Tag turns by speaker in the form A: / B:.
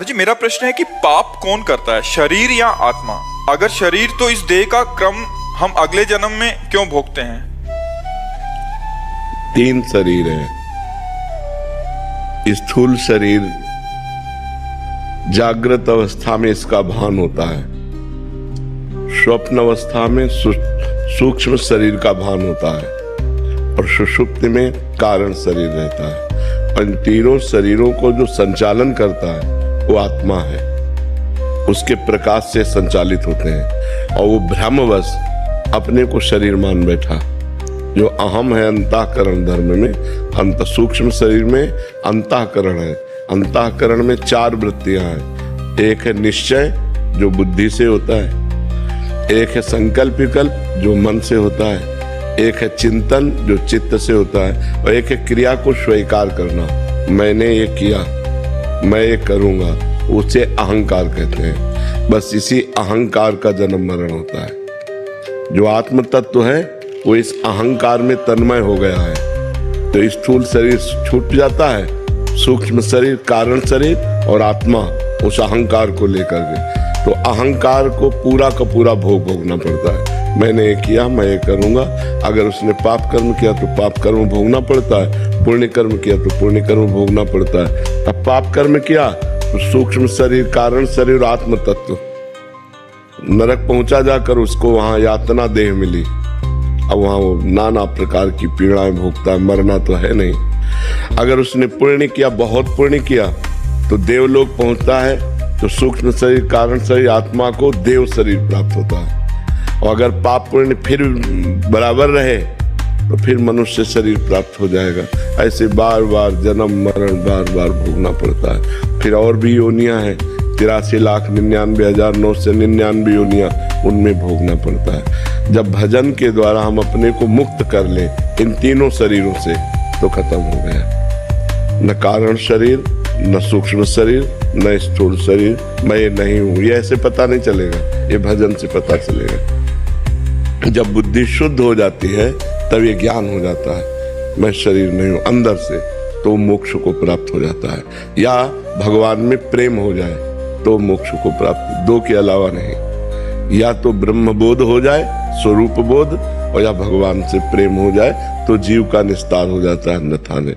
A: जी मेरा प्रश्न है कि पाप कौन करता है, शरीर या आत्मा? अगर शरीर तो इस देह का क्रम हम अगले जन्म में क्यों भोगते हैं?
B: 3 शरीर हैं। स्थूल शरीर जागृत अवस्था में इसका भान होता है, स्वप्न अवस्था में सूक्ष्म शरीर का भान होता है और सुषुप्ति में कारण शरीर रहता है। और इन तीनों शरीरों को जो संचालन करता है वो आत्मा है, उसके प्रकाश से संचालित होते हैं। और वो भ्रमवश अपने को शरीर मान बैठा, जो अहम है अंतःकरण धर्म में, अंत सूक्ष्म शरीर में अंतःकरण है। अंतःकरण में 4 वृत्तियां हैं। एक है निश्चय जो बुद्धि से होता है, एक है संकल्प विकल्प जो मन से होता है, एक है चिंतन जो चित्त से होता है, और एक है क्रिया को स्वीकार करना, मैंने ये किया, मैं ये करूंगा, उसे अहंकार कहते हैं। बस इसी अहंकार का जन्म मरण होता है। जो आत्म तत्व है वो इस अहंकार में तन्मय हो गया है, तो स्थूल शरीर छूट जाता है, सूक्ष्म शरीर, कारण शरीर और आत्मा उस अहंकार को लेकर के, तो अहंकार को पूरा का पूरा भोग भोगना पड़ता है। मैंने ये किया, मैं ये करूंगा। अगर उसने पाप कर्म किया तो पाप कर्म भोगना पड़ता है, पुण्य कर्म किया तो पुण्य कर्म भोगना पड़ता है। अब पाप कर्म किया तो सूक्ष्म शरीर, कारण शरीर, आत्म तत्व नरक पहुंचा, जाकर उसको वहां यातना देह मिली। अब वहां वो नाना प्रकार की पीड़ाएं भोगता है, मरना तो है नहीं। अगर उसने पुण्य किया, बहुत पुण्य किया, तो देवलोक पहुंचता है, तो सूक्ष्म शरीर, कारण शरीर, आत्मा को देव शरीर प्राप्त होता है। और अगर पाप पुण्य फिर बराबर रहे तो फिर मनुष्य शरीर प्राप्त हो जाएगा। ऐसे बार बार जन्म मरण बार बार भोगना पड़ता है। फिर और भी योनियां हैं, 83,99,999 योनियां, उनमें भोगना पड़ता है। जब भजन के द्वारा हम अपने को मुक्त कर लें इन तीनों शरीरों से, तो खत्म हो गया। न कारण शरीर, न सूक्ष्म शरीर, न स्थूल शरीर, मैं ये नहीं हूं, ये ऐसे पता नहीं चलेगा, ये भजन से पता चलेगा। जब बुद्धि शुद्ध हो जाती है तब ये ज्ञान हो जाता है, मैं शरीर नहीं हूं अंदर से, तो मोक्ष को प्राप्त हो जाता है। या भगवान में प्रेम हो जाए तो मोक्ष को प्राप्त, 2 के अलावा नहीं। या तो ब्रह्म बोध हो जाए, स्वरूप बोध, और या भगवान से प्रेम हो जाए तो जीव का निस्तार हो जाता है, अन्यथा नहीं।